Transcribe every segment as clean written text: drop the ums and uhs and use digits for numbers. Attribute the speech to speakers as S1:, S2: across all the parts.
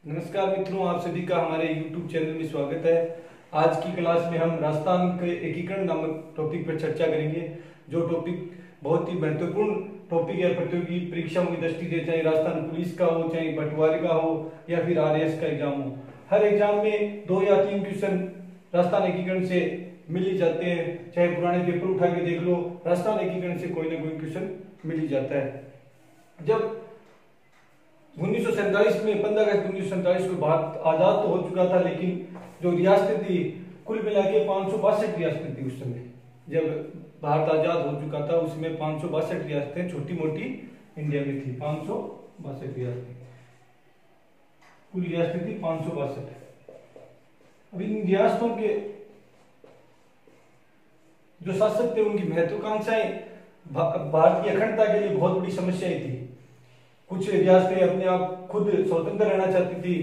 S1: नमस्कार मित्रों, आप सभी का हमारे YouTube चैनल में स्वागत है। आज की क्लास में हम राजस्थान के एकीकरण नामक टॉपिक पर चर्चा करेंगे। जो टॉपिक बहुत ही महत्वपूर्ण टॉपिक है प्रतियोगी परीक्षाओं की दृष्टि से, चाहे राजस्थान पुलिस का हो, चाहे पटवारी का हो या फिर RAS का एग्जाम हो। हर एग्जाम में 2 या 3 क्वेश्चन राजस्थान एकीकरण से मिल ही जाते हैं। चाहे पुराने पेपर उठा के देख लो, राजस्थान एकीकरण से कोई ना कोई क्वेश्चन मिल ही जाता है। जब 1947 में 15 अगस्त 1947 को भारत आजाद तो हो चुका था, लेकिन जो रियासतें थी कुल मिला के 562 रियासतें थी। उस समय जब भारत आजाद हो चुका था उसमें 562 रियासतें छोटी मोटी इंडिया में थी। 562 रियासतें, कुल रियासतें थी 562। अब इन रियासतों के जो शासक थे उनकी महत्वाकांक्षाएं भारत की अखंडता के लिए बहुत बड़ी समस्याएं थी। कुछ रियासतें अपने आप खुद स्वतंत्र रहना चाहती थी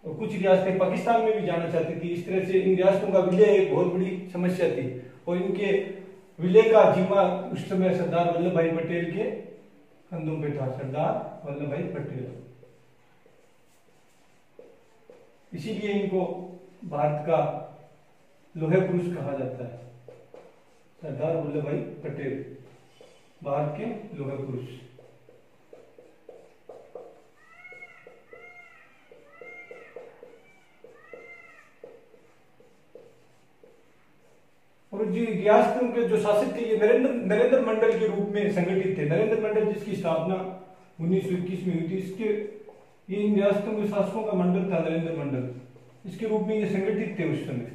S1: और कुछ रियासतें पाकिस्तान में भी जाना चाहती थी। इस तरह से इन रियासतों का विलय एक बहुत बड़ी समस्या थी और इनके विलय का जिम्मा उस समय सरदार वल्लभ भाई पटेल के कंधों पे था। सरदार वल्लभ भाई पटेल, इसीलिए इनको भारत का लौह पुरुष कहा जाता है। सरदार वल्लभ भाई पटेल भारत के लौह पुरुष। और जो रियासतों के जो शासक थे ये नरेंद्र मंडल के रूप में संगठित थे। नरेंद्र मंडल जिसकी स्थापना 1921 में हुई थी, इसके ये इन रियासतों के शासकों का मंडल था नरेंद्र मंडल। इसके रूप में ये संगठित थे। उस समय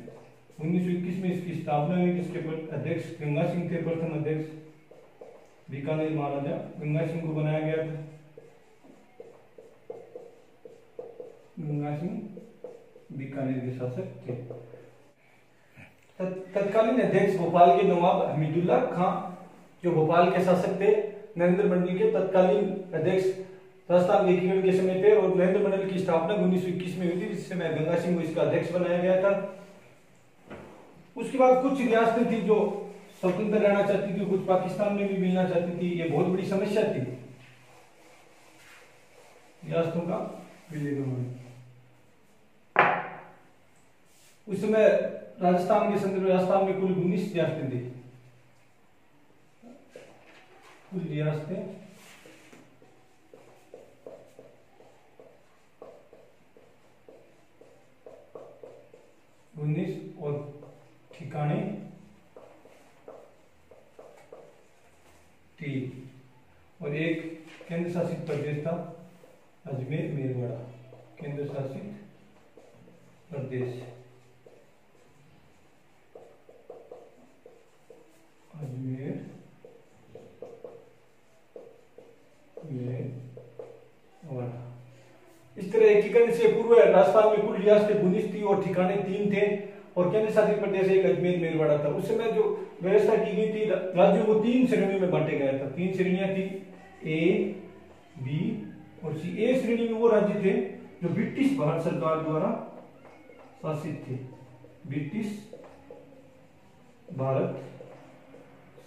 S1: 1921 में इसकी स्थापना हुई। इसके अध्यक्ष गंगा सिंह थे, प्रथम अध्यक्ष। बीकानेर महाराजा गंगा सिंह को बनाया गया था। गंगा सिंह बीकानेर के शासक थे। तत्कालीन अध्यक्ष भोपाल के नवाब हमीदुल्लाह खां, जो भोपाल के शासक थे, नरेंद्र मंडल के तत्कालीन अध्यक्ष राजस्थान एकीकरण के समय थे। और नरेंद्र मंडल की स्थापना 1921 में हुई थी, जिस समय गंगा सिंह को इसका अध्यक्ष बनाया गया था। उसके बाद कुछ रियासतें थी जो स्वतंत्र रहना चाहती थी, कुछ पाकिस्तान में भी मिलना चाहती थी। ये बहुत बड़ी समस्या थी रियासतों का विलय होना। उस समय राजस्थान के संदर्भ में राजस्थान में कुल 19 रियासतें थी। कुल रियासतें 19 और ठिकाने 3 और एक केंद्र शासित प्रदेश था अजमेर मेरवाड़ा। केंद्र शासित प्रदेश अजमेर मेरवाड़ा। इस तरह एकीकरण से पूर्व राजस्थान में कुल रियासतें 19 थी और ठिकाने 3 थे और केंद्र शासित प्रदेश एक अजमेर मेरवाड़ा था। उस समय जो व्यवस्था की गई थी, राज्यों को 3 श्रेणियों में बांटे गया था। 3 श्रेणियां थी, A, B और C। A श्रेणी में वो राज्य थे जो ब्रिटिश भारत सरकार द्वारा शासित थे। ब्रिटिश भारत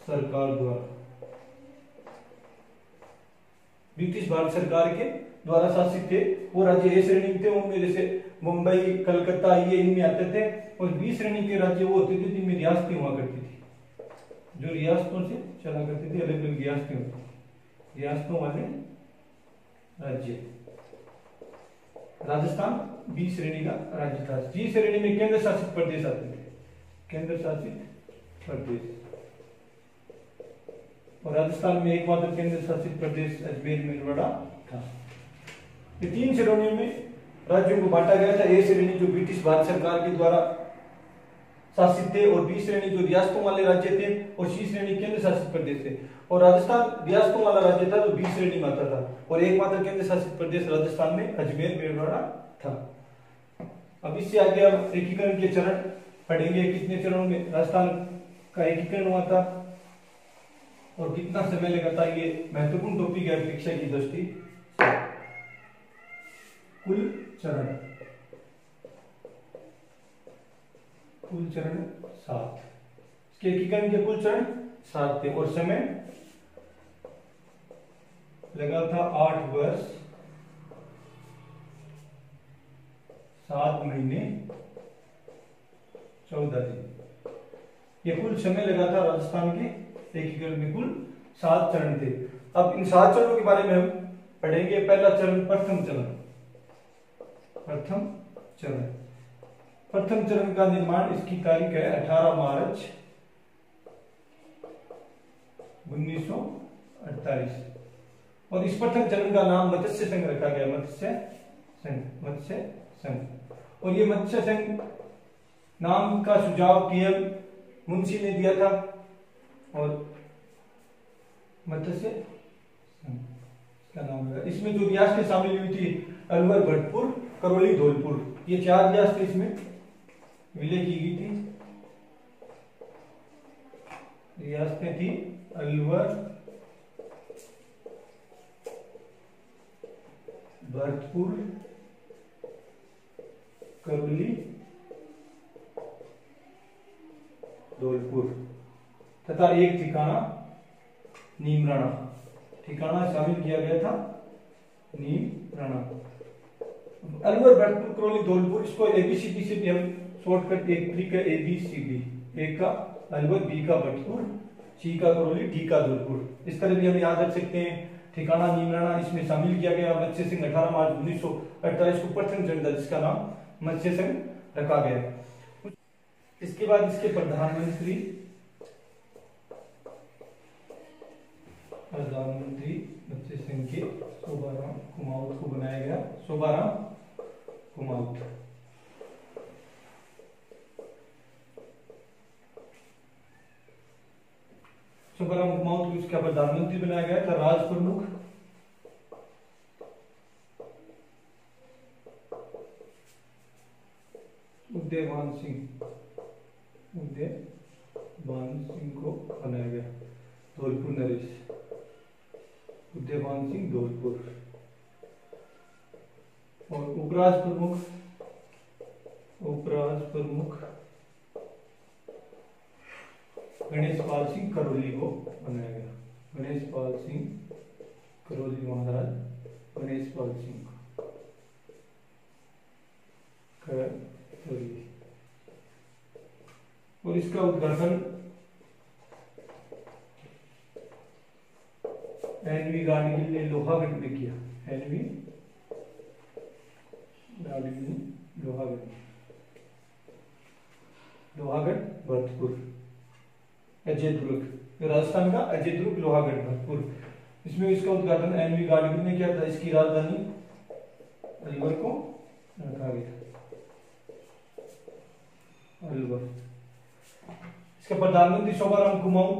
S1: सरकार द्वारा, ब्रिटिश भारत सरकार के द्वारा शासित थे वो राज्य A श्रेणी थे। उनमें जैसे मुंबई, कलकत्ता, ये इनमें आते थे। और B श्रेणी के राज्य वो होते थे जिनमें रियासतें हुआ करती थी, जो रियासतों से चला करती थी। अलग अलग रियासतें होती थी, रियासतों वाले राज्य। राजस्थान B श्रेणी का राज्य था। C श्रेणी में केंद्र शासित प्रदेश आते थे, केंद्र शासित प्रदेश। और राजस्थान में एकमात्र केंद्र शासित प्रदेश अजमेर मेरवाड़ा था। ये 3 श्रेणियों में राज्यों को बांटा गया था। A श्रेणी जो ब्रिटिश भारत सरकार के द्वारा शासित थे और B श्रेणी जो रियासतों वाले राज्य थे और C श्रेणी केंद्र शासित प्रदेश थे। और राजस्थान रियासतों वाला राज्य था जो B श्रेणी में आता था और एकमात्र केंद्र शासित प्रदेश राजस्थान में अजमेर मेरवाड़ा था। अब इससे आगे हम एकीकरण के चरण पढ़ेंगे। कितने चरणों में राजस्थान का एकीकरण हुआ था और कितना समय लगा था। ये महत्वपूर्ण टॉपिक है परीक्षा की दृष्टि। कुल चरण 7। इसके एकीकरण के कुल चरण 7 थे और समय लगा था 8 वर्ष 7 महीने 14 दिन। ये कुल समय लगा था राजस्थान के एकीकरण में, कुल 7 चरण थे। अब इन 7 चरणों के बारे में हम पढ़ेंगे। पहला चरण प्रथम चरण। प्रथम चरण का निर्माण, इसकी तारीख है 18 मार्च 1948 और इस प्रथम चरण का नाम मत्स्य संघ रखा गया। मत्स्य संघ। और ये मत्स्य संघ नाम का सुझाव केएल मुंशी ने दिया था और मत्स्य संघ का नाम लगा। इसमें जो रियासतें शामिल हुई थी, अलवर, भरतपुर, करौली, धौलपुर, ये 4 रियासतें इसमें विलय की गई थी। रियासतें थी अलवर, भरतपुर, करौली, धौलपुर तथा एक ठिकाना नीमराणा। ठिकाना शामिल किया गया था नीमराणा। अलवर, भरतपुर, करौली, धौलपुर, इसको एबीसीडी से भी हम शॉर्टकट एक ट्रिक है ABCD। एक का अलवर, बी का भरतपुर, सी का करौली, डी का धौलपुर। इस तरह भी हम याद रख सकते हैं। ठिकाना नीमराणा इसमें शामिल किया गया। मत्स्य संघ 18 मार्च 1948 को प्रथम चरण था, जिसका नाम मत्स्य संघ रखा गया। इसके बाद इसके प्रधानमंत्री मत्स्य संघ के शोभाराम कुमाऊत को बनाया गया। शोभाराम कुमाऊत। शोभाराम कुमाऊत को इसका प्रधानमंत्री बनाया गया था। राज प्रमुख उदयभान सिंह को बनाया गया। धौलपुर नरेश, उदयभान सिंह धौलपुर। और उपराज प्रमुख गणेश पाल सिंह करौली को बनाया गया। गणेश पाल सिंह करौली महाराज, गणेश पाल सिंह करौली। और इसका उद्घाटन एनवी गाडगिल ने लोहागढ़ में किया। एनवी गाडगिल ने लोहागढ़ भरतपुर, अजय दुर्ग, राजस्थान का अजय दुर्ग, लोहागढ़, भरतपुर। इसमें इसका उद्घाटन एनवी गाडगिल ने किया था। इसकी राजधानी अलवर को रखा गया। अलवर। इसके प्रधानमंत्री शोभाराम कुमाऊत,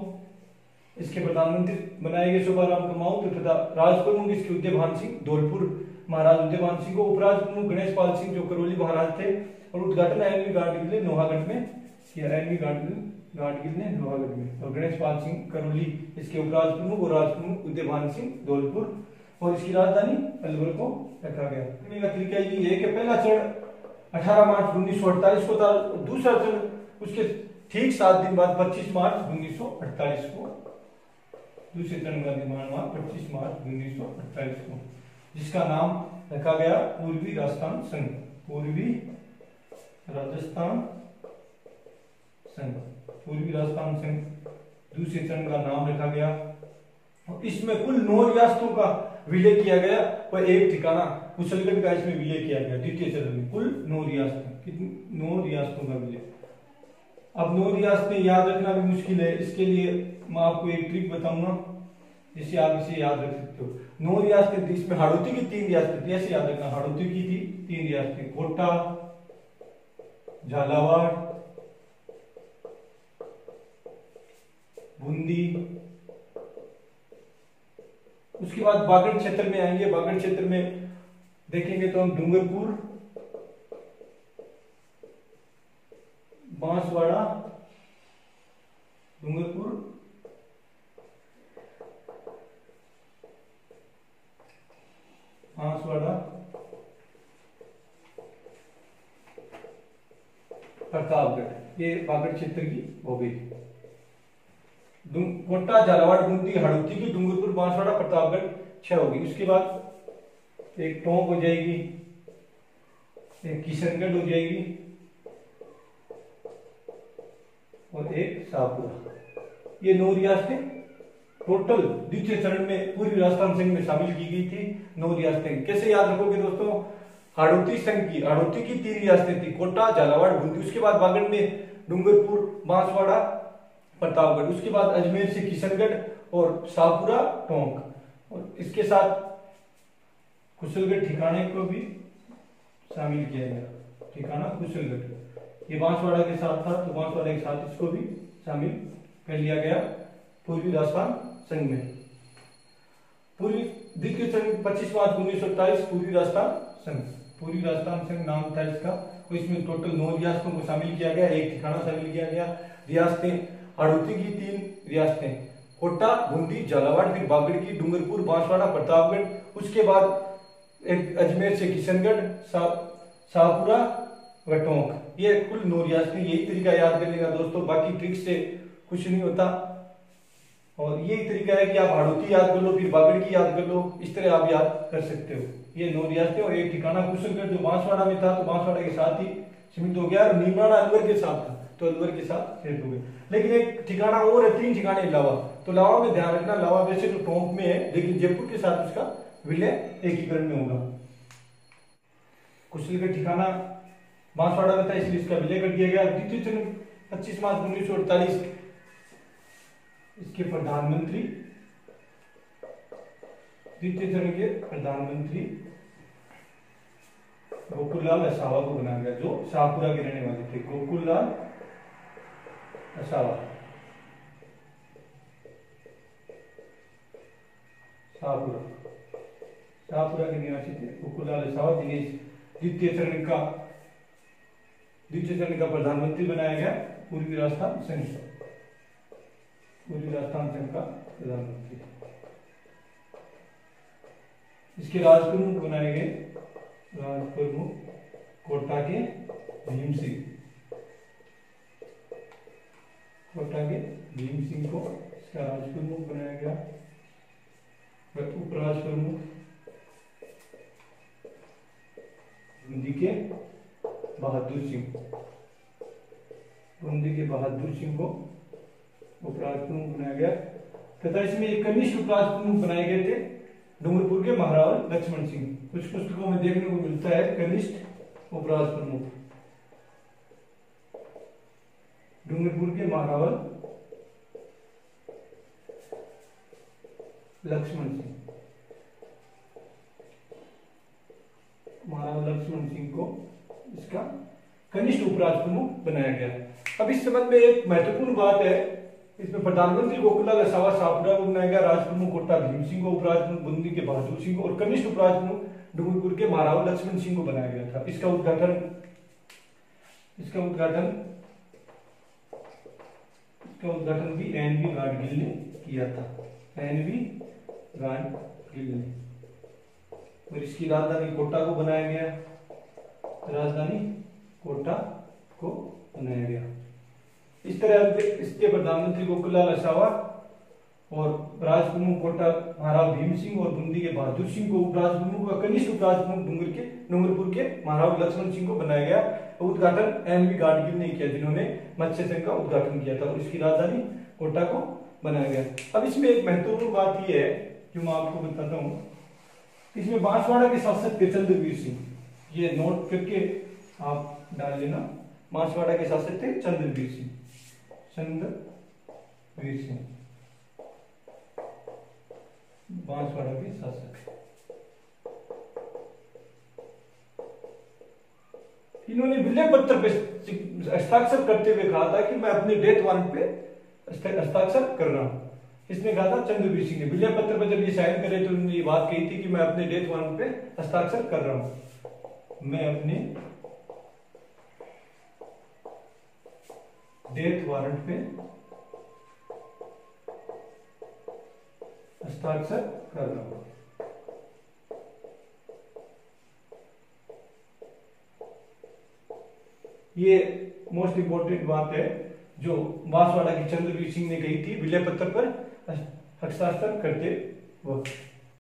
S1: इसके प्रधानमंत्री बनाए गए शोभाराम कुमाऊत तथा राज प्रमुख इसके उदयभान सिंह धौलपुर, महाराज उदयभान सिंह को। उपराज प्रमुख गणेश पाल सिंह जो करौली महाराज थे। और उद्घाटन एनवी गाडगिल ने लोहागढ़ में किया। एनवी गाडगिल ने लोहागढ़ में। और गणेश पाल सिंह करौली इसके उपराज प्रमुख और राज प्रमुख उदयभान सिंह धौलपुर। और इसकी राजधानी अलवर को रखा गया। का तरीका ये है कि पहला चरण 18 मार्च 1948 को था। दूसरा चरण उसके ठीक 7 दिन बाद 25 मार्च 1948 को दूसरे चरण का निर्माण हुआ। 25 मार्च 1948 को, जिसका नाम रखा गया पूर्वी राजस्थान संघ। पूर्वी राजस्थान संघ दूसरे चरण का नाम रखा गया। और इसमें कुल 9 रियासतों का विलय किया गया और एक ठिकाना कुशलगढ़ का इसमें विलय किया गया। द्वितीय चरण में कुल 9 रियासतें। कितनी? 9 रियासतों का विलय। अब 9 रियासतें याद रखना भी मुश्किल है। इसके लिए मैं आपको एक ट्रिक बताऊंगा जिससे आप इसे याद रख सकते हो। 9 रियासतें थी, इसमें हाड़ौती की 3 रियासतें थी। ऐसे याद रखना, हाड़ौती की थी 3 रियासतें, कोटा, झालावाड़, बूंदी। उसके बाद बागड़ क्षेत्र में आएंगे। बागड़ क्षेत्र में देखेंगे तो हम डूंगरपुर, बांसवाड़ा, प्रतापगढ़, ये बागड़ क्षेत्र की हो गई। कोटा, झालावाड़, बूंदी, हाड़ौती की, डूंगरपुर, बांसवाड़ा, प्रतापगढ़ 6 होगी। उसके बाद एक टोंक हो जाएगी, एक किशनगढ़ हो जाएगी और एक शाहपुरा। ये 9 रियासतें टोटल द्वितीय चरण में पूर्वी राजस्थान संघ में शामिल की गई थी। 9 रियासतें कैसे याद रखोगे दोस्तों, हाड़ौती संघ की, हाड़ौती की 3 रियासतें थी, कोटा, झालावाड़, बूंदी। उसके बाद बागड़ में डूंगरपुर, बांसवाड़ा, प्रतापगढ़। उसके बाद अजमेर से किशनगढ़ और शाहपुरा, टोंक। और इसके साथ कुशलगढ़ ठिकाने को भी शामिल किया गया। ठिकाना कुशलगढ़ ये बांसवाड़ा के साथ था, तो बांसवाड़ा के साथ इसको भी शामिल कर लिया गया पूर्वी राजस्थान संघ में। पूर्वी द्वितीय संघ 25 मार्च 1927 पूर्वी राजस्थान संघ। पूर्वी राजस्थान संघ नाम था इसका। और इसमें टोटल 9 रियासतों को शामिल किया गया, एक ठिकाना शामिल किया गया। रियासतें हाड़ौती की 3 रियासतें, कोटा, बूंदी, झालावाड़, फिर बागड़ की डूंगरपुर, बांसवाड़ा, प्रतापगढ़। उसके बाद एक अजमेर से किशनगढ़, शाहपुरा व टोंक। ये कुल 9 रियासतें। यही तरीका याद करने का दोस्तों, बाकी ट्रिक से कुछ नहीं होता। और यही तरीका है कि आप हाड़ौती याद कर लो, फिर बागड़ की याद कर लो, इस तरह आप याद कर सकते हो। ये 9 रियासतें और एक ठिकाना कुशलगढ़ जो बांसवाड़ा में था, तो बांसवाड़ा के साथ ही सीमित हो गया। और नीमराना अलवर के साथ था, तो अलवर के साथ सीमित हो गए। लेकिन एक ठिकाना और है, 3 ठिकाने लावा। तो लावा में ध्यान रखना, लावा वैसे तो टोंक में है, लेकिन जयपुर के साथ उसका विलय एकीकरण में होगा। कुशलगढ़ ठिकाना बांसवाड़ा में था, इसलिए इसका विलय कर दिया गया। द्वितीय चरण 25 मार्च 1948 इसके प्रधानमंत्री, द्वितीय चरण के प्रधानमंत्री गोकुललाल असावा को बनाया गया, जो शाहपुरा के रहने वाले थे। गोकुललाल असावा शाहपुरा के निवासी थे गोकुललाल असावा, जिन्हें द्वितीय चरण का प्रधानमंत्री बनाया गया पूर्वी राजस्थान संघ का प्रधानमंत्री। इसके राजप्रमुख बनाए गए, राजप्रमुख कोटा के भीम सिंह। कोटा के भीम सिंह को इसका राजप्रमुख बनाया गया। उपराजप्रमुख बूंदी के बहादुर सिंह को उपराजप्रमुख बनाया गया। तथा इसमें एक कनिष्ठ उपराजप्रमुख बनाए गए थे, डूंगरपुर के महारावल लक्ष्मण सिंह। कुछ पुस्तकों में देखने को मिलता है कनिष्ठ उपराजप्रमुख डूंगरपुर के महारावल लक्ष्मण सिंह को इसका कनिष्ठ उपराजप्रमुख बनाया गया। अब इस संबंध में एक महत्वपूर्ण बात है, इसमें प्रधानमंत्री गोकुललाल असावा शाहपुरा को बनाया गया, राजप्रमुख कोटा भीम सिंह को, उपराजप्रमुख बूंदी के बहादुर सिंह को और कनिष्ठ उपराजप्रमुख डूंगरपुर के महारावल लक्ष्मण सिंह को बनाया गया था। इसका उद्घाटन भी एन.वी. गाडगिल ने किया था। एन.वी. गाडगिल ने। और इसकी राजधानी कोटा को बनाया गया। इस तरह इसके प्रधानमंत्री गोकुललाल असावा और राजप्रमुख कोटा महाराव भीम सिंह और बूंदी के बहादुर सिंह को उपराजप्रमुख व कनिष्ठ उपराजप्रमुख डूंगरपुर के महाराव लक्ष्मण सिंह को बनाया गया। उद्घाटन एन.वी. गाडगिल ने किया, जिन्होंने मत्स्य संघ का उद्घाटन किया था। और इसकी राजधानी कोटा को बनाया गया। अब इसमें एक महत्वपूर्ण बात यह है जो मैं आपको बताता हूँ, इसमें बांसवाड़ा के शासक थे चंद्रवीर सिंह। ये नोट करके आप डाल लेना, बांसवाड़ा के शासक थे चंद्रवीर सिंह। बांसवाड़ा के शासक। इन्होंने विलय पत्र पे हस्ताक्षर करते हुए कहा था कि मैं अपने डेथ वारंट पे हस्ताक्षर कर रहा हूं। इसने कहा था चंद्रवीर सिंह ने विलय पत्र पर जब ये साइन करे तो उन्होंने ये बात कही थी कि मैं अपने डेथ वारंट पे हस्ताक्षर कर रहा हूं। मैं अपने डेथ वारंट पे हस्ताक्षर कर रहा हूं। ये मोस्ट इंपोर्टेंट बात है जो बांसवाड़ा की चंद्रवीर सिंह ने कही थी विलय पत्र पर हस्ताक्षर करते वक्त।